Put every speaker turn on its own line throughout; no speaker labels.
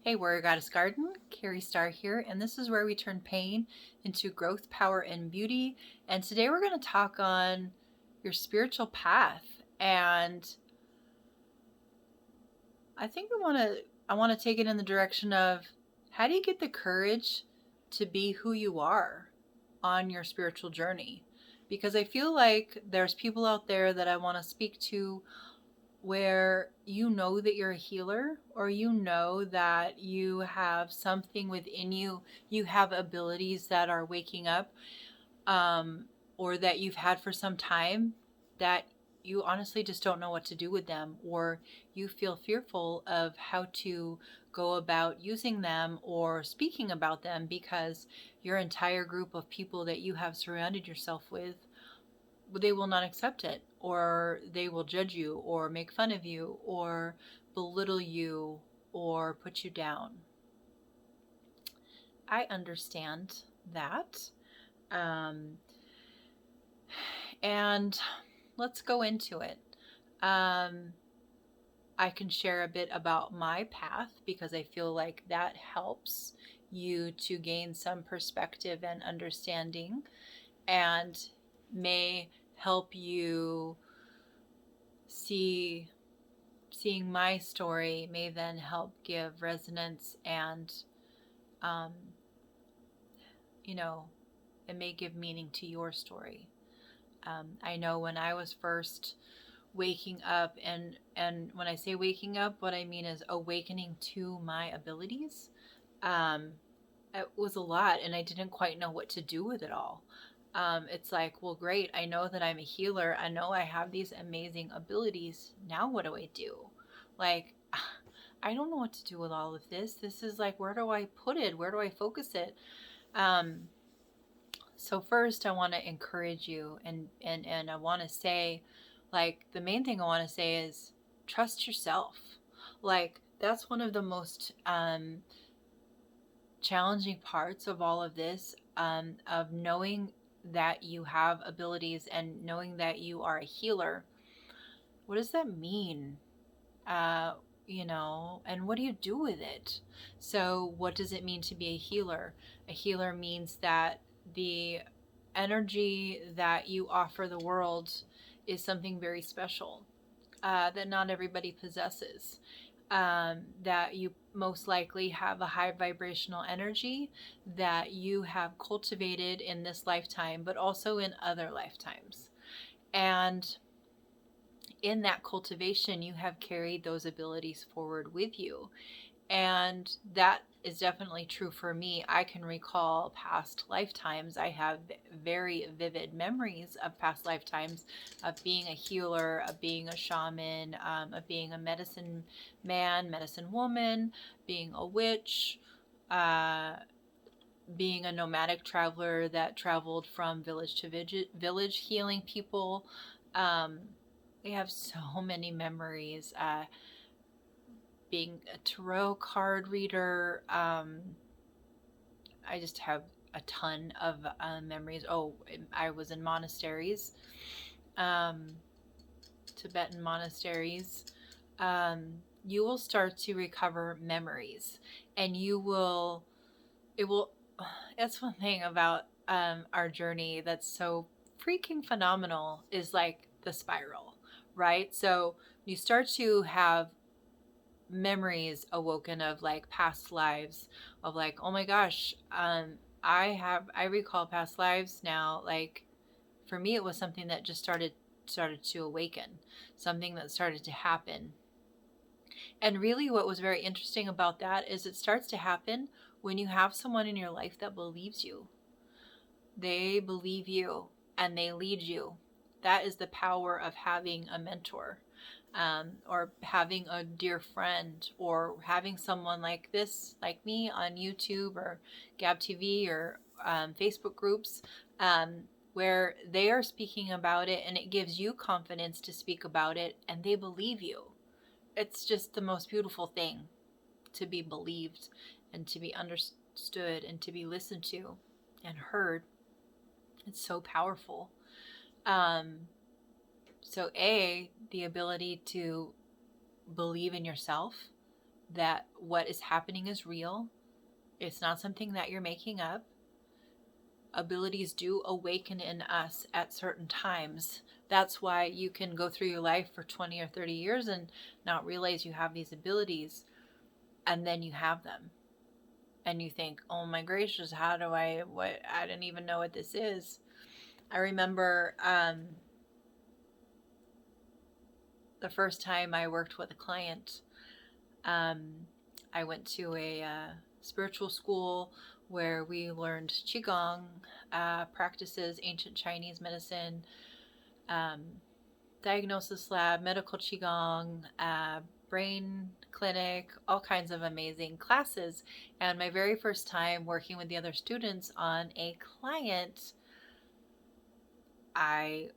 Hey, Warrior Goddess Garden, Kerri Star here, and this is where we turn pain into growth, power, and beauty. And today we're going to talk on your spiritual path. And I think I want to take it in the direction of how do you get the courage to be who you are on your spiritual journey? Because I feel like there's people out there that I want to speak to where you know that you're a healer, or you know that you have something within you, you have abilities that are waking up, or that you've had for some time, that you honestly just don't know what to do with them, or you feel fearful of how to go about using them or speaking about them because your entire group of people that you have surrounded yourself with, they will not accept it, or they will judge you or make fun of you or belittle you or put you down. I understand that. And let's go into it. I can share a bit about my path because I feel like that helps you to gain some perspective and understanding, and may help you seeing my story may then help give resonance, and um, it may give meaning to your story. I know when I was first waking up, and when I say waking up, what I mean is awakening to my abilities. It was a lot, and I didn't quite know what to do with it all. It's like, well, great, I know that I'm a healer. I know I have these amazing abilities. Now what do I do? Like, I don't know what to do with all of this. This is like, where do I put it? Where do I focus it? So first I want to encourage you, and I want to say, like, the main thing I want to say is trust yourself. Like, that's one of the most challenging parts of all of this, of knowing that you have abilities and knowing that you are a healer. What does that mean? And what do you do with it? So what does it mean to be a healer? A healer means that the energy that you offer the world is something very special, that not everybody possesses. That you most likely have a high vibrational energy that you have cultivated in this lifetime, but also in other lifetimes. And in that cultivation, you have carried those abilities forward with you. And that is definitely true for me. I can recall past lifetimes. I have very vivid memories of past lifetimes of being a healer, of being a shaman, of being a medicine man, medicine woman, being a witch, being a nomadic traveler that traveled from village to village healing people. We have so many memories. Being a tarot card reader, I just have a ton of memories. Oh, I was in monasteries, Tibetan monasteries. You will start to recover memories, and that's one thing about our journey that's so freaking phenomenal, is like the spiral, right? So you start to have memories awoken of like past lives, of like, oh my gosh, I recall past lives now. Like, for me, it was something that just started to awaken, something that started to happen. And really what was very interesting about that is it starts to happen when you have someone in your life that believes you. They believe you and they lead you. That is the power of having a mentor, or having a dear friend, or having someone like this, like me, on YouTube or Gab TV or Facebook groups, where they are speaking about it and it gives you confidence to speak about it and they believe you. It's just the most beautiful thing, to be believed and to be understood and to be listened to and heard. It's so powerful. So the ability to believe in yourself, that what is happening is real. It's not something that you're making up. Abilities do awaken in us at certain times. That's why you can go through your life for 20 or 30 years and not realize you have these abilities, and then you have them. And you think, oh my gracious, how do I didn't even know what this is. I remember the first time I worked with a client, I went to a spiritual school where we learned Qigong practices, ancient Chinese medicine, um, diagnosis lab, medical Qigong, brain clinic, all kinds of amazing classes. And my very first time working with the other students on a client, I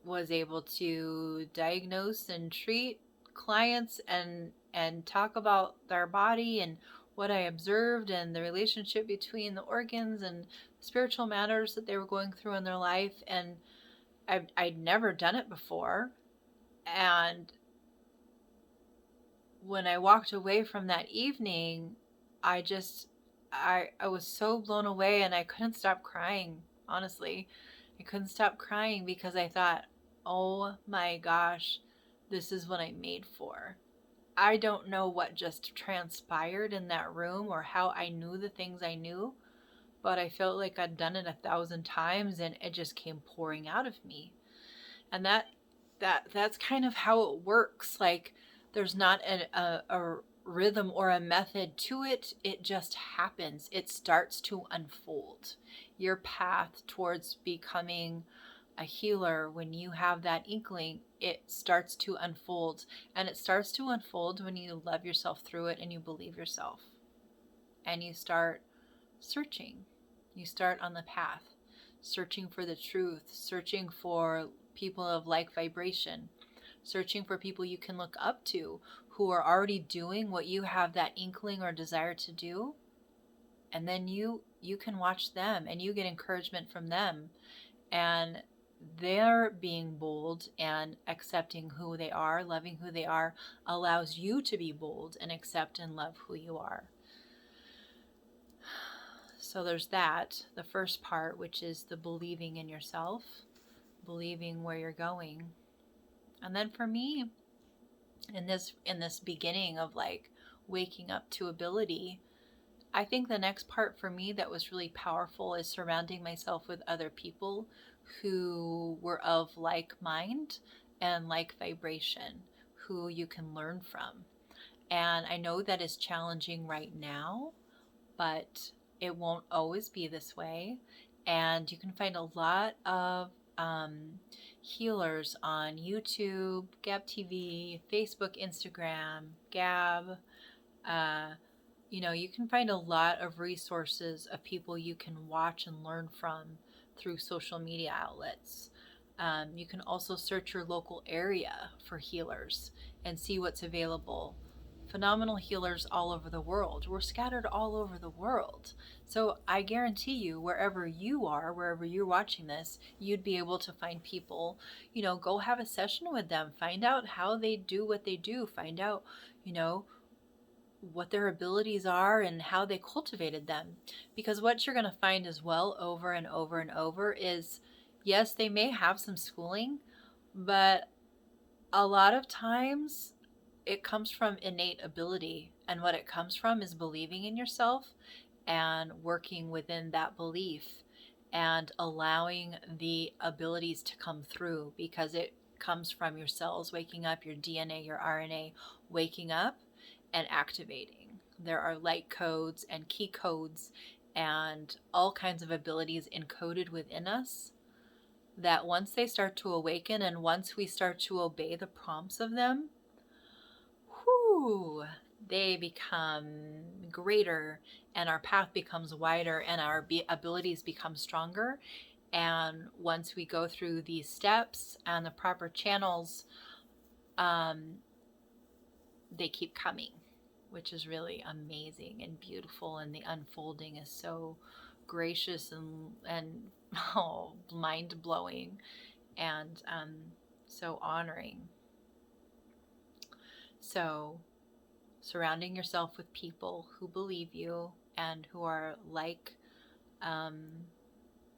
was able to diagnose and treat clients and talk about their body and what I observed and the relationship between the organs and spiritual matters that they were going through in their life. And I'd never done it before. And when I walked away from that evening, I just, I was so blown away, and I couldn't stop crying, honestly. I couldn't stop crying because I thought, oh my gosh, this is what I'm made for. I don't know what just transpired in that room or how I knew the things I knew, but I felt like I'd done it 1,000 times and it just came pouring out of me. And that's kind of how it works. Like, there's not a rhythm or a method to it. It just happens. It starts to unfold. Your path towards becoming a healer, when you have that inkling, it starts to unfold. And it starts to unfold when you love yourself through it and you believe yourself. And you start searching. You start on the path, searching for the truth, searching for people of like vibration, searching for people you can look up to who are already doing what you have that inkling or desire to do. And then you can watch them and you get encouragement from them, and their being bold and accepting who they are, loving who they are, allows you to be bold and accept and love who you are. So there's that, the first part, which is the believing in yourself, believing where you're going. And then for me, in this beginning of like waking up to ability, I think the next part for me that was really powerful is surrounding myself with other people who were of like mind and like vibration, who you can learn from. And I know that is challenging right now, but it won't always be this way. And you can find a lot of healers on YouTube, Gab TV, Facebook, Instagram, Gab. You can find a lot of resources of people you can watch and learn from through social media outlets. You can also search your local area for healers and see what's available. Phenomenal healers all over the world. We're scattered all over the world. So I guarantee you, wherever you are, wherever you're watching this, you'd be able to find people. Go have a session with them. Find out how they do what they do. Find out, what their abilities are and how they cultivated them. Because what you're going to find as well over and over and over is, yes, they may have some schooling, but a lot of times it comes from innate ability. And what it comes from is believing in yourself and working within that belief and allowing the abilities to come through, because it comes from your cells waking up, your DNA, your RNA waking up and activating. There are light codes and key codes and all kinds of abilities encoded within us that once they start to awaken and once we start to obey the prompts of them, they become greater and our path becomes wider and our abilities become stronger. And once we go through these steps and the proper channels, they keep coming, which is really amazing and beautiful. And the unfolding is so gracious and mind blowing and so honoring. So surrounding yourself with people who believe you and who are um,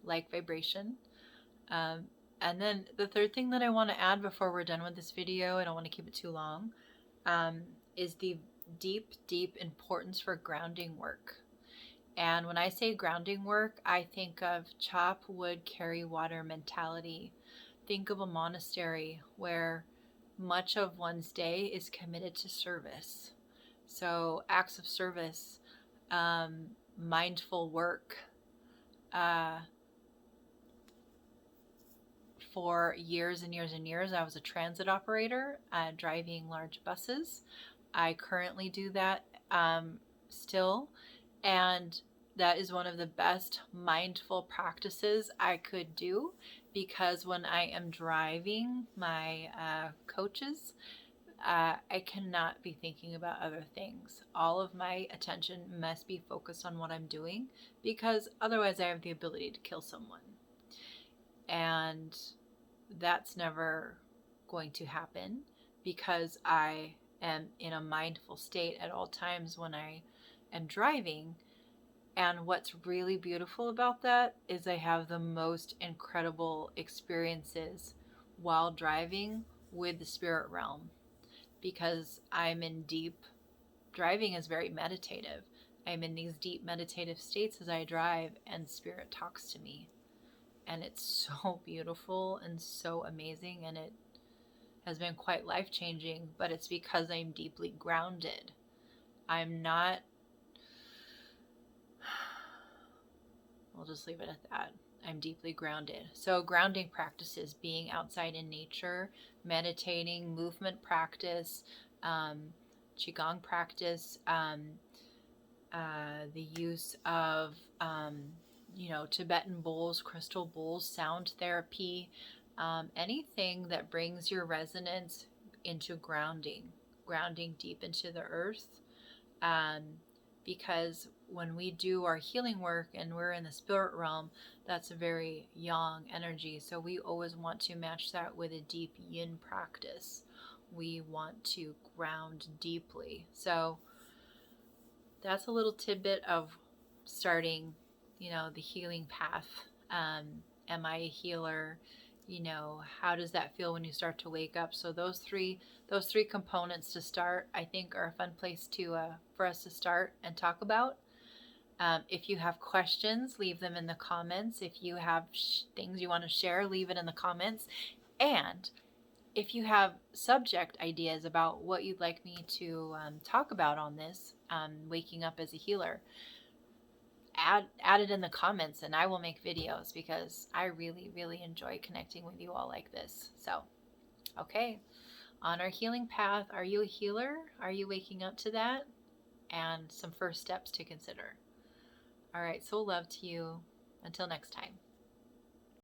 like vibration. Um, and then the third thing that I want to add before we're done with this video, I don't want to keep it too long, is the deep, deep importance for grounding work. And when I say grounding work, I think of chop wood, carry water mentality. Think of a monastery where much of one's day is committed to service. So acts of service, mindful work. For years and years and years, I was a transit operator, driving large buses. I currently do that still, and that is one of the best mindful practices I could do, because when I am driving my coaches, I cannot be thinking about other things. All of my attention must be focused on what I'm doing, because otherwise I have the ability to kill someone. And that's never going to happen, because I am in a mindful state at all times when I am driving. And what's really beautiful about that is I have the most incredible experiences while driving with the spirit realm, because driving is very meditative. I'm in these deep meditative states as I drive, and spirit talks to me. And it's so beautiful and so amazing, and it has been quite life-changing, but it's because I'm deeply grounded. I'm not, we'll just leave it at that. I'm deeply grounded. So grounding practices, being outside in nature, meditating, movement practice, qigong practice, the use of Tibetan bowls, crystal bowls, sound therapy, anything that brings your resonance into grounding deep into the earth. Because when we do our healing work and we're in the spirit realm, that's a very yang energy. So we always want to match that with a deep yin practice. We want to ground deeply. So that's a little tidbit of starting, the healing path. Am I a healer? How does that feel when you start to wake up? So those three components to start, I think, are a fun place for us to start and talk about. If you have questions, leave them in the comments. If you have things you want to share, leave it in the comments. And if you have subject ideas about what you'd like me to talk about on this, waking up as a healer, add it in the comments, and I will make videos, because I really, really enjoy connecting with you all like this. So, okay, on our healing path, are you a healer? Are you waking up to that? And some first steps to consider. All right, so love to you. Until next time.